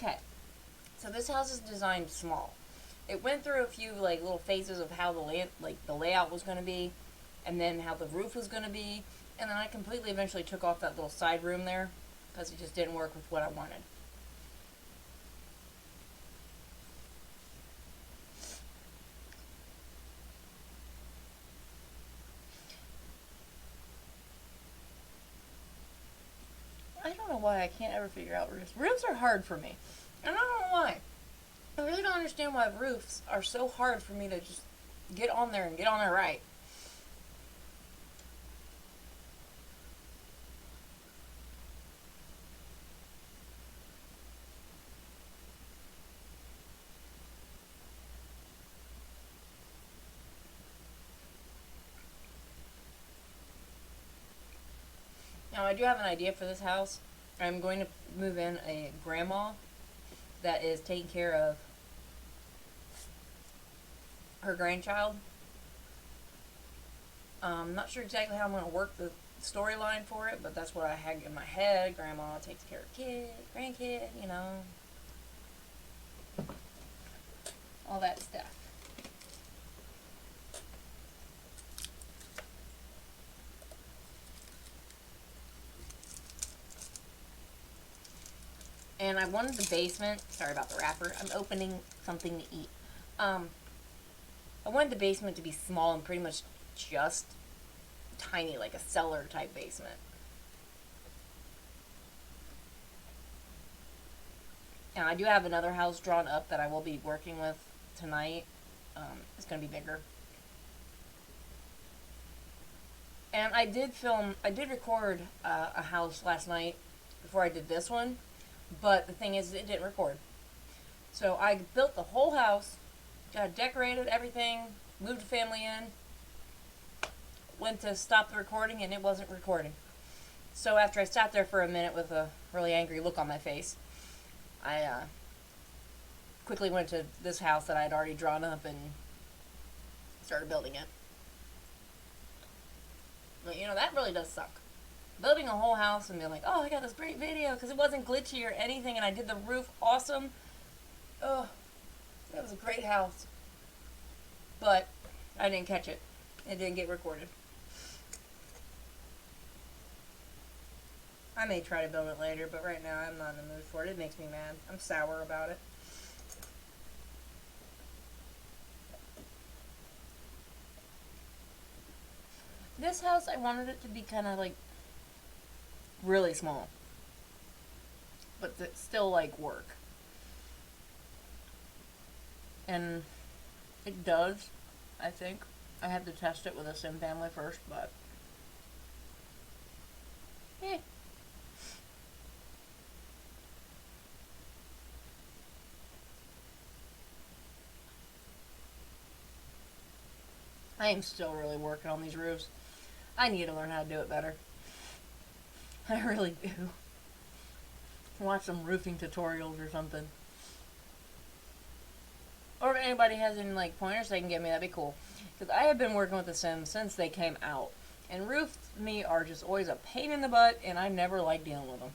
Okay, so this house is designed small. It went through a few like little phases of how the layout was going to be, and then how the roof was going to be, and then I completely eventually took off that little side room there because it just didn't work with what I wanted. I don't know why I can't ever figure out roofs. Roofs are hard for me. And I don't know why. I really don't understand why roofs are so hard for me to just get on there and get on there right. Now, I do have an idea for this house. I'm going to move in a grandma that is taking care of her grandchild. I'm not sure exactly how I'm going to work the storyline for it, but that's what I had in my head. Grandma takes care of kid, grandkid, all that stuff. And I wanted the basement. Sorry about the wrapper. I'm opening something to eat. I wanted the basement to be small and pretty much just tiny, like a cellar type basement. And I do have another house drawn up that I will be working with tonight. It's going to be bigger. And I did record a house last night before I did this one, but the thing is, it didn't record. So I built the whole house, got decorated everything, moved the family in, went to stop the recording, and it wasn't recording. So after I sat there for a minute with a really angry look on my face, I quickly went to this house that I had already drawn up and started building it. But that really does suck. Building a whole house and being like, oh, I got this great video because it wasn't glitchy or anything, and I did the roof awesome. Oh, that was a great house. But I didn't catch it. It didn't get recorded. I may try to build it later, but right now I'm not in the mood for it. It makes me mad. I'm sour about it. This house, I wanted it to be kind of like really small, but still like work. And it does, I think. I have to test it with a sim family first, but eh. I am still really working on these roofs. I need to learn how to do it better. I really do. Watch some roofing tutorials or something. Or if anybody has any like pointers they can give me, that'd be cool. Because I have been working with The Sims since they came out. And roofs to me are just always a pain in the butt, and I never like dealing with them.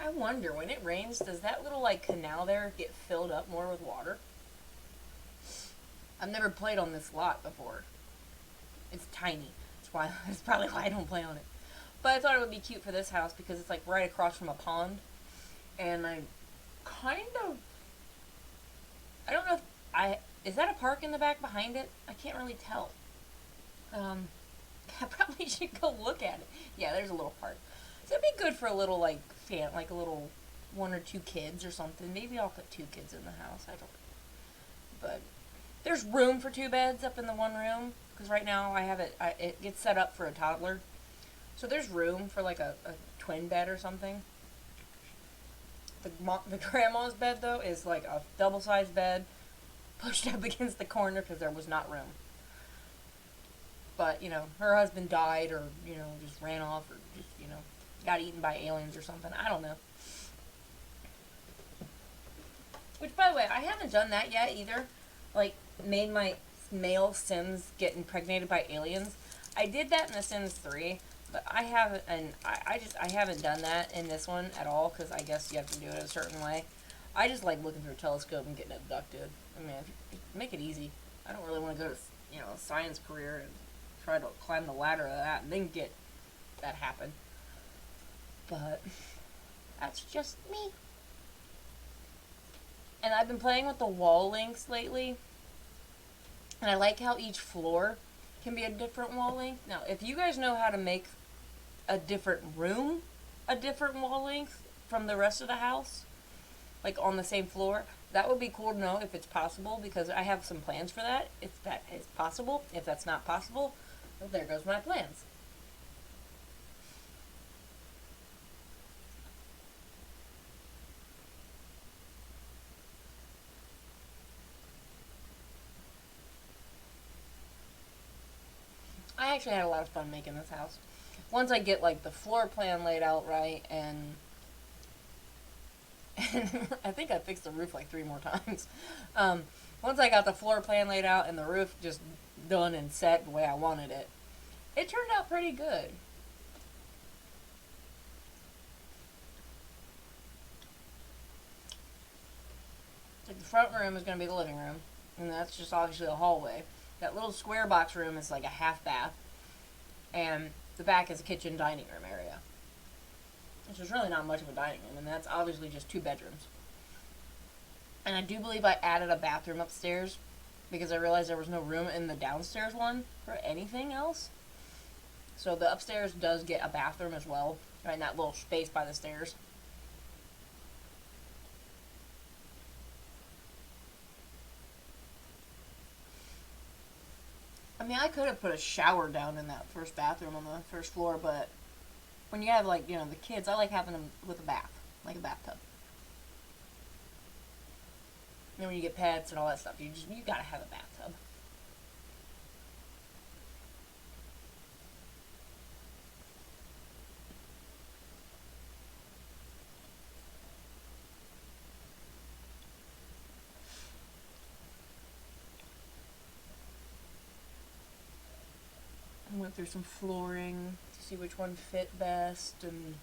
I wonder, when it rains, does that little like canal there get filled up more with water? I've never played on this lot before. It's tiny. That's probably why I don't play on it. But I thought it would be cute for this house because it's like right across from a pond. And I kind of, I don't know if is that a park in the back behind it? I can't really tell. Um, I probably should go look at it. Yeah, there's a little park. So it'd be good for a little like like a little one or two kids or something. Maybe I'll put two kids in the house. I don't know. But there's room for two beds up in the one room because right now I have it gets set up for a toddler. So there's room for like a twin bed or something. The grandma's bed though is like a double sized bed pushed up against the corner because there was not room. But her husband died or just ran off or just got eaten by aliens or something. I don't know. Which, by the way, I haven't done that yet either. Like, made my male Sims get impregnated by aliens. I did that in The Sims 3, but I haven't, and I haven't done that in this one at all, because I guess you have to do it a certain way. I just like looking through a telescope and getting abducted. I mean, make it easy. I don't really want to go to, a science career and try to climb the ladder of that and then get that happen. But that's just me. And I've been playing with the wall links lately. And I like how each floor can be a different wall length. Now, if you guys know how to make a different room a different wall length from the rest of the house, like on the same floor, that would be cool to know if it's possible, because I have some plans for that, if that is possible. If that's not possible, well, there goes my plans. I actually had a lot of fun making this house. Once I get like the floor plan laid out right, and I think I fixed the roof like 3 more times. Once I got the floor plan laid out and the roof just done and set the way I wanted it, it turned out pretty good. Like, the front room is going to be the living room, and that's just obviously the hallway. That little square box room is like a half bath, and the back is a kitchen dining room area, which is really not much of a dining room, and that's obviously just 2 bedrooms. And I do believe I added a bathroom upstairs because I realized there was no room in the downstairs one for anything else. So the upstairs does get a bathroom as well, right in that little space by the stairs. I mean, I could have put a shower down in that first bathroom on the first floor, but when you have, like, the kids, I like having them with a bath, like a bathtub. And then when you get pets and all that stuff, you gotta have a bathtub. I went through some flooring to see which one fit best and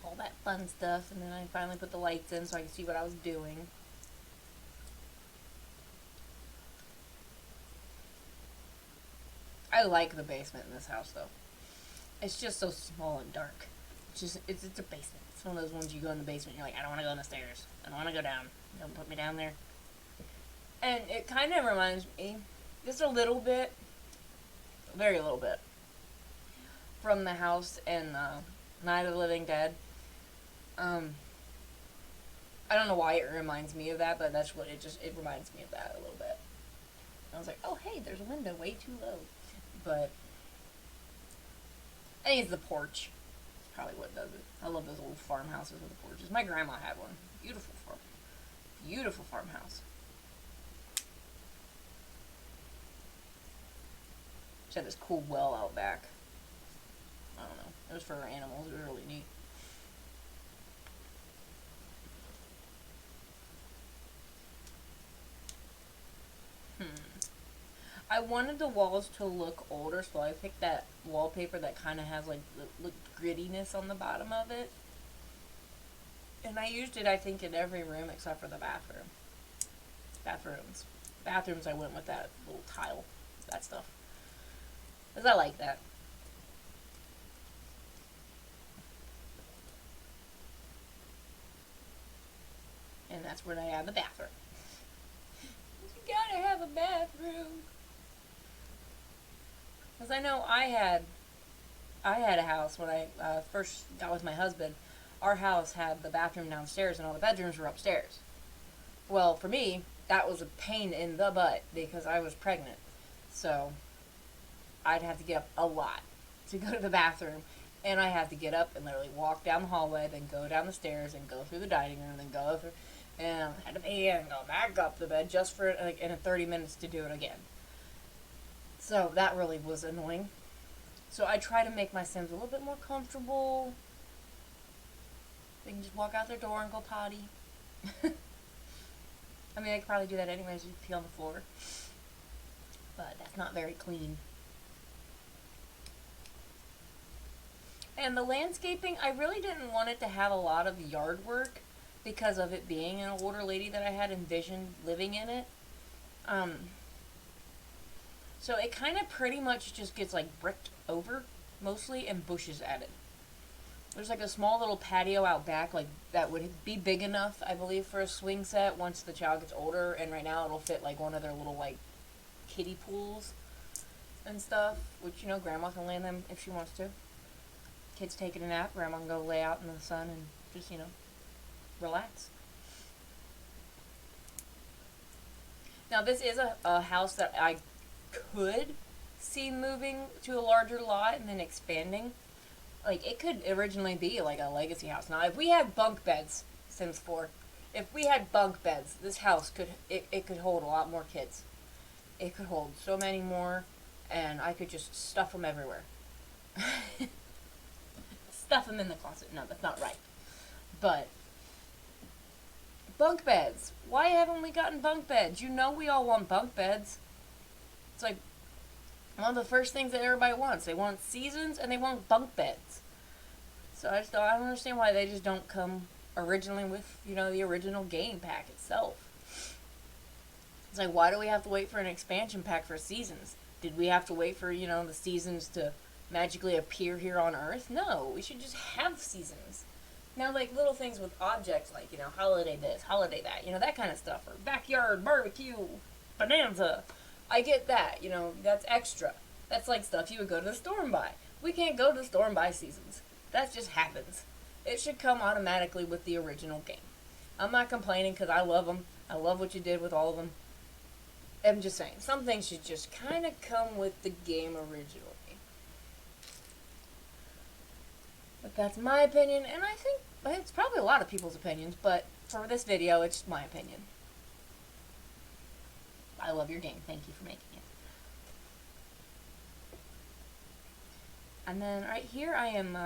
all that fun stuff, and then I finally put the lights in so I could see what I was doing. I like the basement in this house, though. It's just so small and dark. It's a basement. It's one of those ones you go in the basement and you're like, I don't want to go on the stairs. I don't want to go down. Don't put me down there. And it kind of reminds me, just a little bit, very little bit, from the house in Night of the Living Dead. Um, I don't know why it reminds me of that, but that's what it reminds me of that a little bit. I was like, oh hey, there's a window way too low. But I think it's the porch. It's probably what does it. I love those old farmhouses with the porches. My grandma had one. Beautiful farmhouse. She had this cool well out back. I don't know. It was for her animals. It was really neat. I wanted the walls to look older, so I picked that wallpaper that kind of has like the grittiness on the bottom of it. And I used it, I think, in every room except for the bathroom. Bathrooms, I went with that little tile, that stuff. Because I like that. And that's when I add the bathroom. You gotta have a bathroom. Because I know I had a house when I first got with my husband. Our house had the bathroom downstairs and all the bedrooms were upstairs. Well, for me, that was a pain in the butt because I was pregnant. So I'd have to get up a lot to go to the bathroom. And I had to get up and literally walk down the hallway, then go down the stairs and go through the dining room, then go through, and I had to pee and go back up the bed just for like in 30 minutes to do it again. So that really was annoying. So I try to make my Sims a little bit more comfortable. They can just walk out their door and go potty. I mean, I could probably do that anyways, you pee on the floor. But that's not very clean. And the landscaping, I really didn't want it to have a lot of yard work because of it being an older lady that I had envisioned living in it. So it kind of pretty much just gets like bricked over mostly and bushes added. There's like a small little patio out back, like that would be big enough, I believe, for a swing set once the child gets older. And right now it'll fit like one of their little like kiddie pools and stuff, which, you know, grandma can lay in them if she wants to. Kids taking a nap, grandma can go lay out in the sun and just, you know, relax. Now this is a house that I could see moving to a larger lot and then expanding. Like, it could originally be like a legacy house. Now, if we had bunk beds, Sims 4, if we had bunk beds, this house could, it could hold a lot more kids. It could hold so many more, and I could just stuff them everywhere. Stuff them in the closet. No, that's not right. But bunk beds. Why haven't we gotten bunk beds? You know we all want bunk beds. It's like one of the first things that everybody wants. They want seasons and they want bunk beds. So I don't understand why they just don't come originally with, you know, the original game pack itself. It's like, why do we have to wait for an expansion pack for seasons? Did we have to wait for, you know, the seasons to magically appear here on Earth? No, we should just have seasons. Now, like, little things with objects, like, you know, holiday this, holiday that, you know, that kind of stuff, or backyard barbecue, bonanza. I get that, you know, that's extra. That's like stuff you would go to the store and buy. We can't go to the store and buy seasons. That just happens. It should come automatically with the original game. I'm not complaining because I love them. I love what you did with all of them. I'm just saying, some things should just kind of come with the game originally. But that's my opinion, and I think it's probably a lot of people's opinions, but for this video, it's my opinion. I love your game. Thank you for making it. And then right here I am,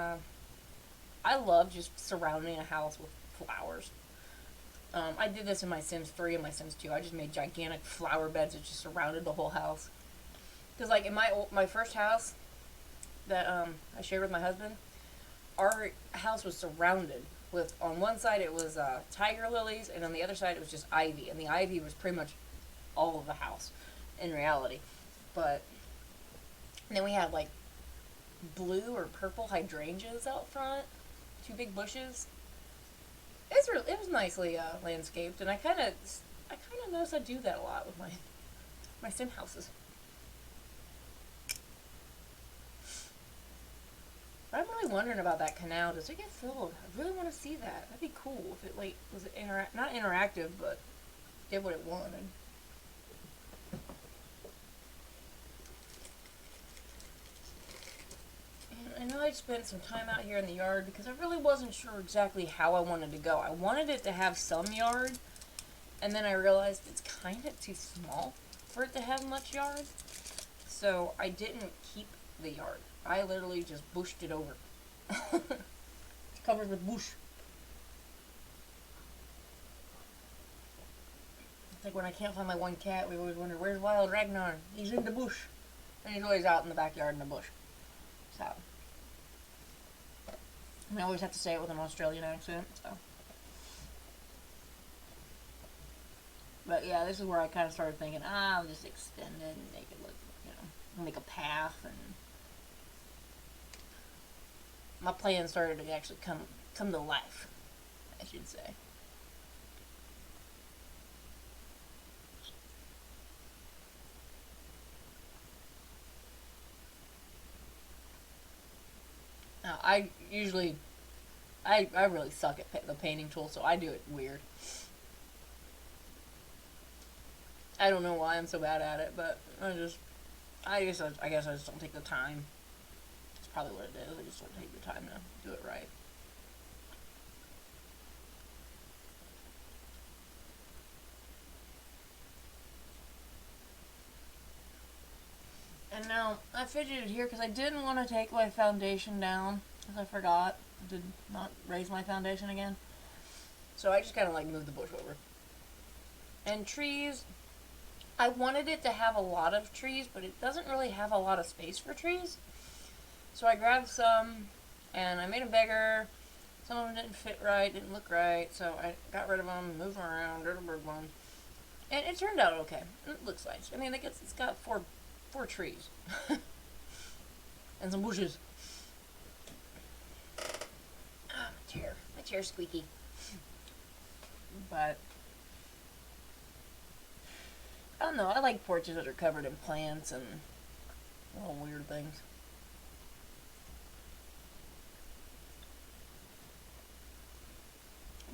I love just surrounding a house with flowers. I did this in my Sims 3 and my Sims 2. I just made gigantic flower beds that just surrounded the whole house. Because like in my first house that I shared with my husband, our house was surrounded with, on one side it was tiger lilies, and on the other side it was just ivy. And the ivy was pretty much all of the house in reality. But then we had like blue or purple hydrangeas out front, 2 big bushes. It was nicely landscaped, and I kind of noticed I do that a lot with my sim houses. I'm really wondering about that canal. Does it get filled? I really want to see that. That'd be cool if it like was not interactive, but did what it wanted. I know I spent some time out here in the yard because I really wasn't sure exactly how I wanted to go. I wanted it to have some yard, and then I realized it's kind of too small for it to have much yard. So I didn't keep the yard. I literally just bushed it over. It's covered with bush. It's like when I can't find my one cat, we always wonder, where's Wild Ragnar? He's in the bush. And he's always out in the backyard in the bush. So I always have to say it with an Australian accent, so. But yeah, this is where I kind of started thinking, I'll just extend it and make it look, you know, make a path, and my plan started to actually come to life, I should say. Now, I really suck at the painting tool, so I do it weird. I don't know why I'm so bad at it, but I guess I just don't take the time. That's probably what it is. I just don't take the time to do it right. And Now, I fidgeted here because I didn't want to take my foundation down, because I forgot. I did not raise my foundation again. So I just kind of like moved the bush over. And trees, I wanted it to have a lot of trees, but it doesn't really have a lot of space for trees. So I grabbed some, and I made them bigger. Some of them didn't fit right, didn't look right, so I got rid of them, moved them around, did a bird one. And it turned out okay. It looks nice. I mean, it's got four trees. And some bushes. Ah, my chair. My chair's squeaky. But I don't know, I like porches that are covered in plants and all weird things.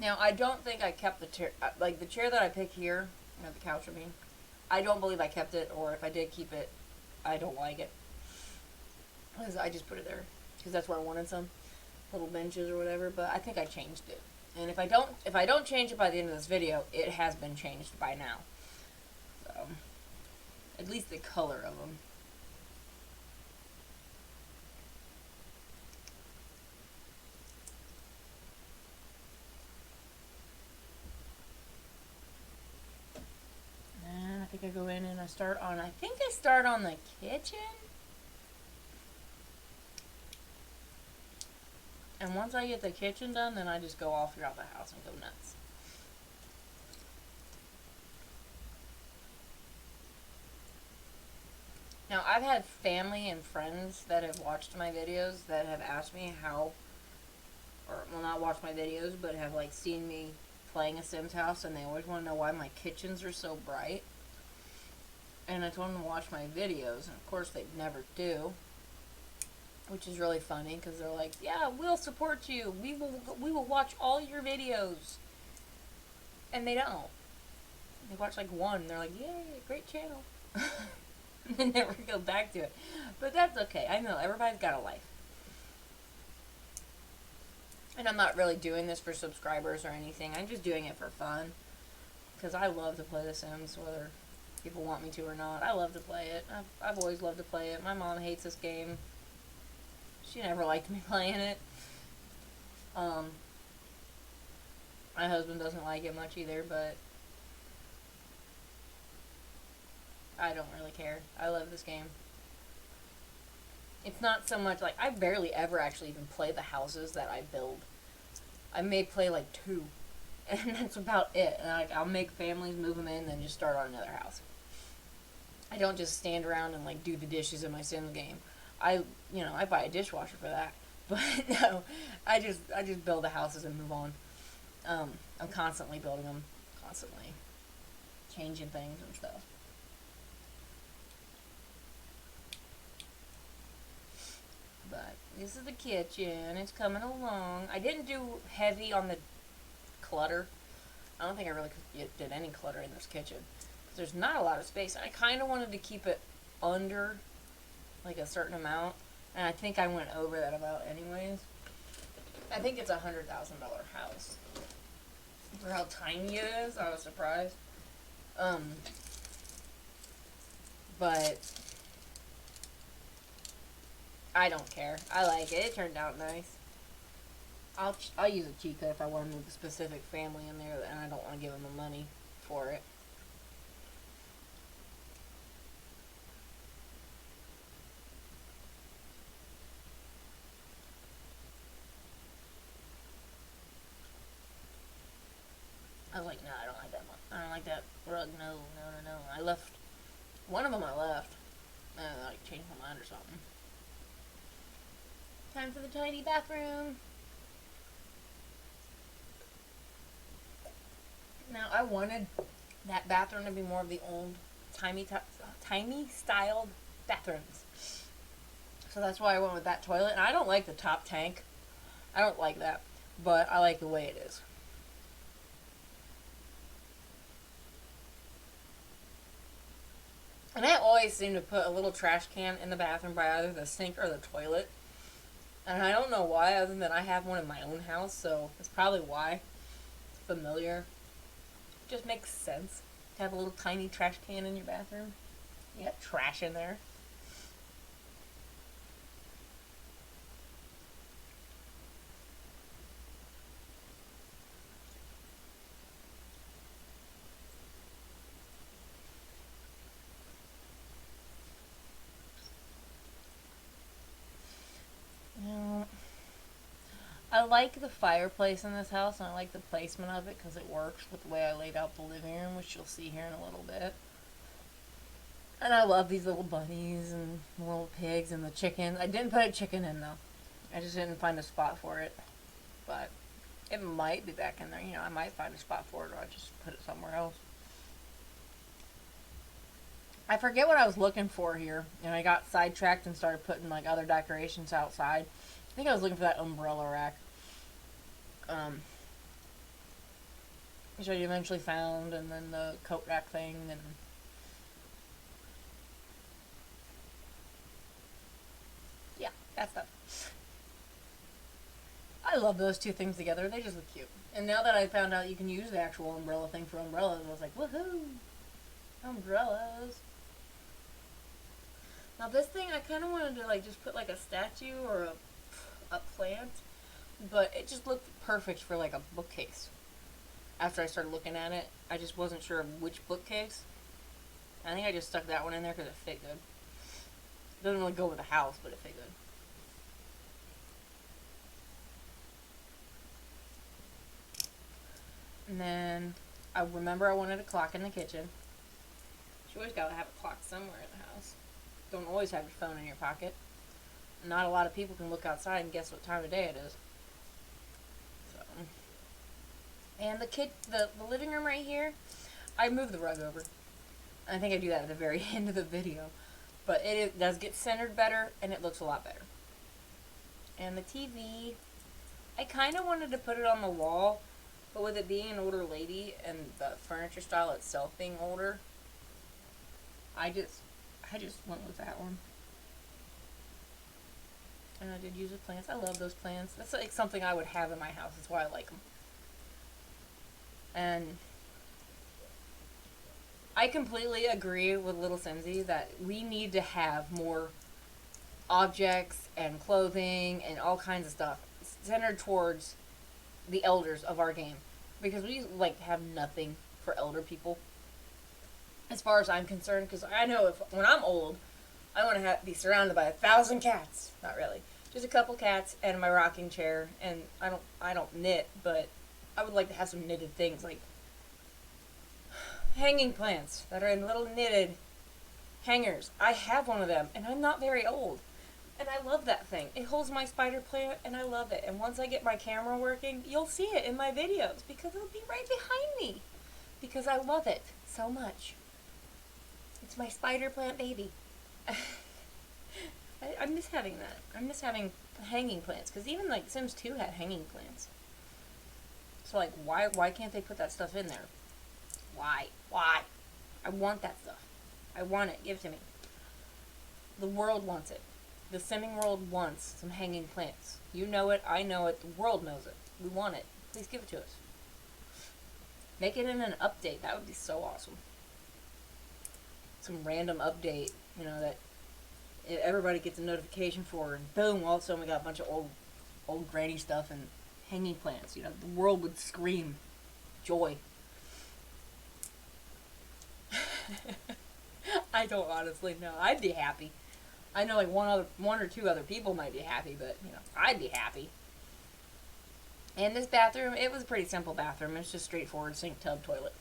Now, I don't think I kept the chair, like the chair that I picked here, the couch I mean, I don't believe I kept it, or if I did keep it, I don't like it. Because I just put it there, because that's where I wanted some little benches or whatever, but I think I changed it. And if I don't change it by the end of this video, it has been changed by now. So, at least the color of them. And I think I go in and I start on the kitchen. And once I get the kitchen done, then I just go all throughout the house and go nuts. Now, I've had family and friends that have watched my videos that have asked me how, or, well, not watched my videos, but have, like, seen me playing a Sims house, and they always want to know why my kitchens are so bright. And I told them to watch my videos, and of course they never do. Which is really funny, because they're like, yeah, we'll support you. We will watch all your videos. And they don't. They watch like one, and they're like, yay, great channel. And they never go back to it. But that's okay. I know, everybody's got a life. And I'm not really doing this for subscribers or anything. I'm just doing it for fun. Because I love to play The Sims, whether people want me to or not. I love to play it. I've always loved to play it. My mom hates this game. She never liked me playing it. My husband doesn't like it much either, but I don't really care. I love this game. It's not so much like, I barely ever actually even play the houses that I build. I may play like 2, and that's about it. And I'll make families, move them in, then just start on another house. I don't just stand around and like do the dishes in my Sims game. I buy a dishwasher for that. But no, I just build the houses and move on. I'm constantly building them, constantly changing things and stuff. But this is the kitchen. It's coming along. I didn't do heavy on the clutter. I don't think I really did any clutter in this kitchen. Because there's not a lot of space. I kind of wanted to keep it under like a certain amount. And I think I went over that amount anyways. I think it's a $100,000 house. For how tiny it is, I was surprised. But I don't care. I like it. It turned out nice. I'll use a Chica if I want to move a specific family in there and I don't want to give them the money for it. I was like, no, I don't like that one. I don't like that rug. No. I left. One of them I left. I changed my mind or something. Time for the tiny bathroom. Now, I wanted that bathroom to be more of the old, timey styled bathrooms. So that's why I went with that toilet. And I don't like the top tank. I don't like that. But I like the way it is. And I always seem to put a little trash can in the bathroom by either the sink or the toilet. And I don't know why, other than I have one in my own house, so that's probably why. It's familiar. It just makes sense to have a little tiny trash can in your bathroom. You got trash in there. like the fireplace in this house, and I like the placement of it because it works with the way I laid out the living room, which you'll see here in a little bit. And I love these little bunnies and the little pigs and the chickens. I didn't put a chicken in, though. I just didn't find a spot for it. But it might be back in there. You know, I might find a spot for it, or I'll just put it somewhere else. I forget what I was looking for here, and I got sidetracked and started putting, like, other decorations outside. I think I was looking for that umbrella rack. Which I eventually found, and then the coat rack thing, and... yeah, that stuff. I love those two things together. They just look cute. And now that I found out you can use the actual umbrella thing for umbrellas, I was like, woohoo! Umbrellas! Now this thing, I kind of wanted to, like, just put, like, a statue or a plant, but it just looked perfect for, like, a bookcase. After I started looking at it, I just wasn't sure of which bookcase. I think I just stuck that one in there because it fit good. It doesn't really go with the house, but it fit good. And then, I remember I wanted a clock in the kitchen. You always gotta have a clock somewhere in the house. Don't always have your phone in your pocket. Not a lot of people can look outside and guess what time of day it is. So, and the living room right here, I moved the rug over. I think I do that at the very end of the video. But it does get centered better, and it looks a lot better. And the TV, I kind of wanted to put it on the wall, but with it being an older lady and the furniture style itself being older, I just went with that one. And I did use the plants. I love those plants. That's like something I would have in my house. That's why I like them. And I completely agree with Little Simsy that we need to have more objects and clothing and all kinds of stuff centered towards the elders of our game. Because we, like, have nothing for elder people. As far as I'm concerned, because I know when I'm old, I want to be surrounded by 1,000 cats. Not really, just a couple cats and my rocking chair. And I don't knit, but I would like to have some knitted things like hanging plants that are in little knitted hangers. I have one of them, and I'm not very old, and I love that thing. It holds my spider plant, and I love it. And once I get my camera working, you'll see it in my videos because it'll be right behind me because I love it so much. It's my spider plant baby. I miss having that. I miss having hanging plants. Because even, like, Sims 2 had hanging plants. So, like, why can't they put that stuff in there? Why? I want that stuff. I want it. Give it to me. The world wants it. The simming world wants some hanging plants. You know it. I know it. The world knows it. We want it. Please give it to us. Make it in an update. That would be so awesome. Some random update, you know, that everybody gets a notification for, and boom, all of a sudden we got a bunch of old granny stuff and hanging plants. You know, the world would scream joy. I don't honestly know. I'd be happy. I know like one or two other people might be happy, but you know, I'd be happy. And this bathroom, it was a pretty simple bathroom. It's just straightforward sink, tub, toilet.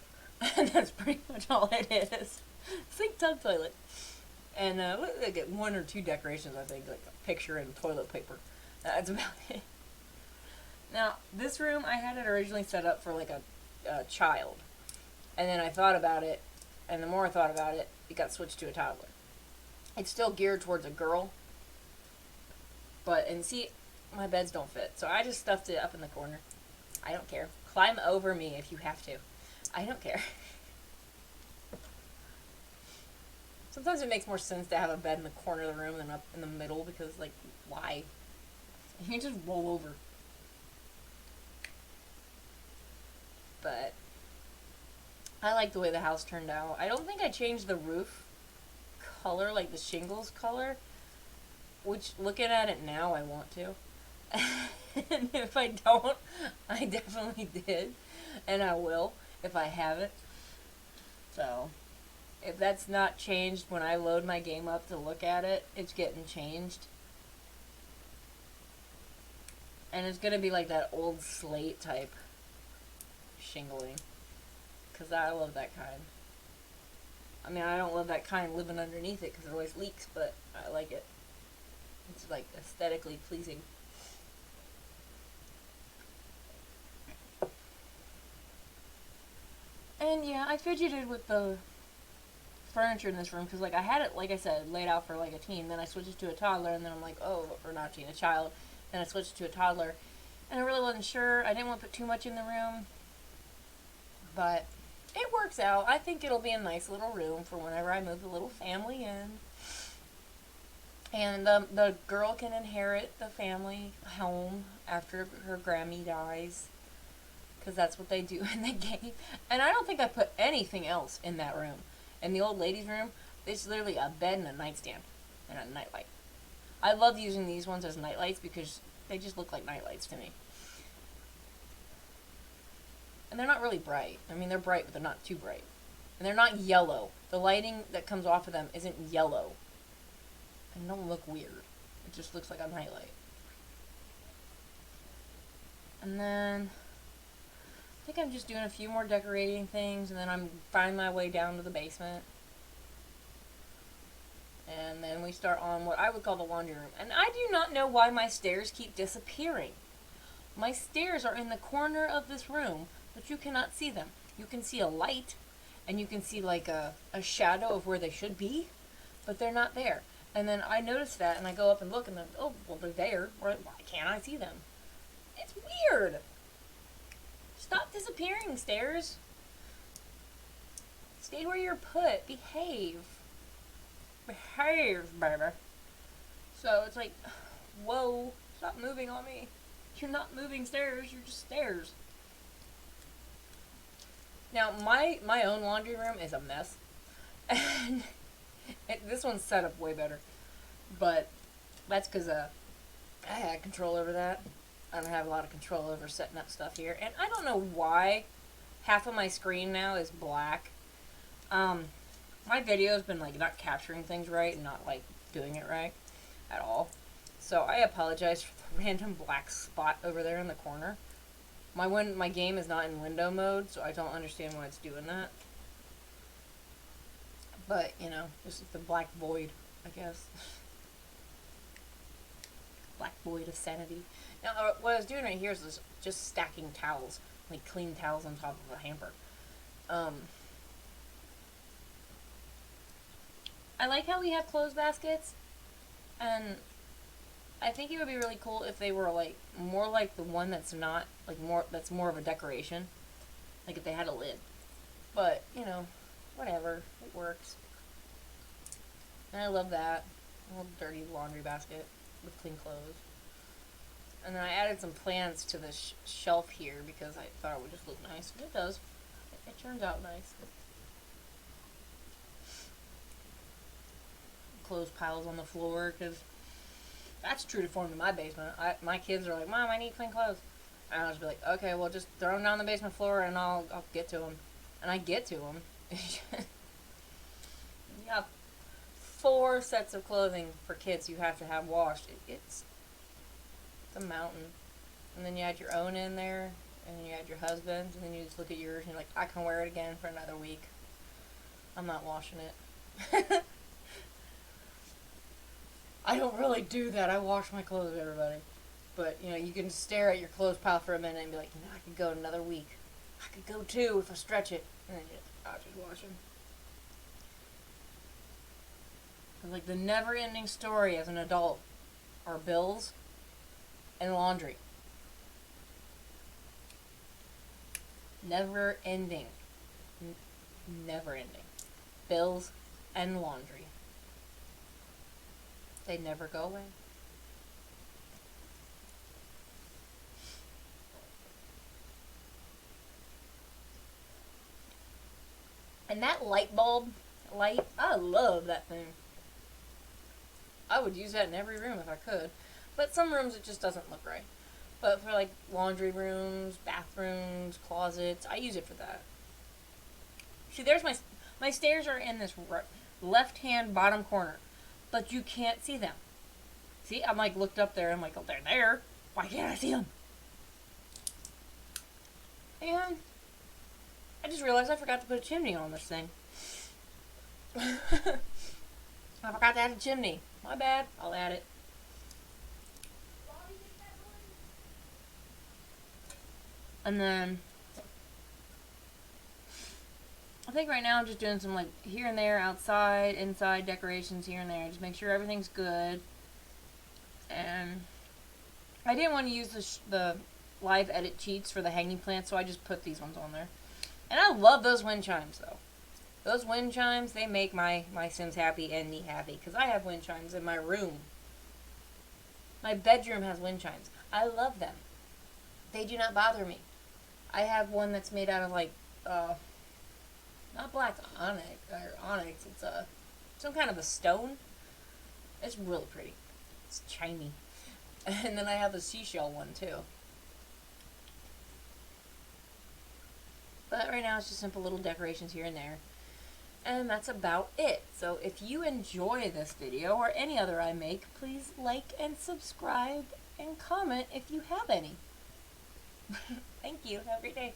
And that's pretty much all it is. Sink, tub, toilet. And we get one or two decorations, I think, like a picture and toilet paper. That's about it. Now, this room, I had it originally set up for like a child. And then I thought about it, and the more I thought about it, it got switched to a toddler. It's still geared towards a girl. But, and see, my beds don't fit. So I just stuffed it up in the corner. I don't care. Climb over me if you have to. I don't care. Sometimes it makes more sense to have a bed in the corner of the room than up in the middle because, like, why? You can just roll over. But I like the way the house turned out. I don't think I changed the roof color, like the shingles color, which, looking at it now, I want to. And if I don't, I definitely did. And I will if I haven't. So, if that's not changed when I load my game up to look at it, it's getting changed. And it's gonna be like that old slate type shingling. Because I love that kind. I mean, I don't love that kind living underneath it because it always leaks, but I like it. It's like aesthetically pleasing. And yeah, I fidgeted with the furniture in this room because, like, I had it, like I said, laid out for like a teen. Then I switched it to a toddler, and then I'm like, oh, or not a teen, a child. Then I switched it to a toddler, and I really wasn't sure. I didn't want to put too much in the room, but it works out. I think it'll be a nice little room for whenever I move the little family in. And the girl can inherit the family home after her Grammy dies. Because that's what they do in the game. And I don't think I put anything else in that room. In the old lady's room, it's literally a bed and a nightstand and a nightlight. I love using these ones as nightlights because they just look like nightlights to me. And they're not really bright. I mean, they're bright, but they're not too bright. And they're not yellow. The lighting that comes off of them isn't yellow. And don't look weird. It just looks like a nightlight. And then I think I'm just doing a few more decorating things, and then I'm finding my way down to the basement. And then we start on what I would call the laundry room. And I do not know why my stairs keep disappearing. My stairs are in the corner of this room, but you cannot see them. You can see a light, and you can see like a shadow of where they should be, but they're not there. And then I notice that, and I go up and look, and then, oh, well, they're there. Why can't I see them? It's weird. Stop disappearing, stairs. Stay where you're put. Behave. Behave, baby. So it's like, whoa, stop moving on me. You're not moving stairs, you're just stairs. Now, my own laundry room is a mess. And this one's set up way better. But that's because I had control over that. I don't have a lot of control over setting up stuff here. And I don't know why half of my screen now is black. My video's been like not capturing things right and not like doing it right at all. So I apologize for the random black spot over there in the corner. My game is not in window mode, so I don't understand why it's doing that. But, you know, this is the black void, I guess. Black void of sanity. Now, what I was doing right here is just stacking towels, like clean towels on top of a hamper. I like how we have clothes baskets, and I think it would be really cool if they were like more like the one that's not like that's more of a decoration, like if they had a lid. But you know, whatever, it works. And I love that little dirty laundry basket with clean clothes. And then I added some plants to the shelf here because I thought it would just look nice. And it does. It turns out nice. Clothes piles on the floor because that's true to form in my basement. My kids are like, Mom, I need clean clothes. And I'll just be like, okay, well, just throw them down the basement floor and I'll get to them. And I get to them. You have 4 sets of clothing for kids you have to have washed. It's a mountain. And then you add your own in there, and then you add your husband's, and then you just look at yours and you're like, I can wear it again for another week. I'm not washing it. I don't really do that. I wash my clothes, everybody. But, you know, you can stare at your clothes pile for a minute and be like, you know, I could go another week. I could go 2 if I stretch it. And then I'll just wash them. Like, the never-ending story as an adult are bills and laundry. Never-ending. Never-ending. Bills and laundry. They never go away. And that light bulb light, I love that thing. I would use that in every room if I could. But some rooms it just doesn't look right. But for like laundry rooms, bathrooms, closets, I use it for that. See, there's my stairs are in this left-hand bottom corner. But you can't see them. See, I'm like looked up there and I'm like, oh, they're there. Why can't I see them? And I just realized I forgot to put a chimney on this thing. I forgot to add a chimney. My bad. I'll add it. And then I think right now I'm just doing some like here and there, outside, inside decorations here and there. Just make sure everything's good. And I didn't want to use the live edit cheats for the hanging plants, so I just put these ones on there. And I love those wind chimes though. Those wind chimes, they make my Sims happy and me happy. Because I have wind chimes in my room. My bedroom has wind chimes. I love them. They do not bother me. I have one that's made out of like, not black onyx, it's some kind of a stone. It's really pretty. It's chimey. And then I have a seashell one too. But right now it's just simple little decorations here and there. And that's about it. So if you enjoy this video or any other I make, please like and subscribe and comment if you have any. Thank you. Have a great day.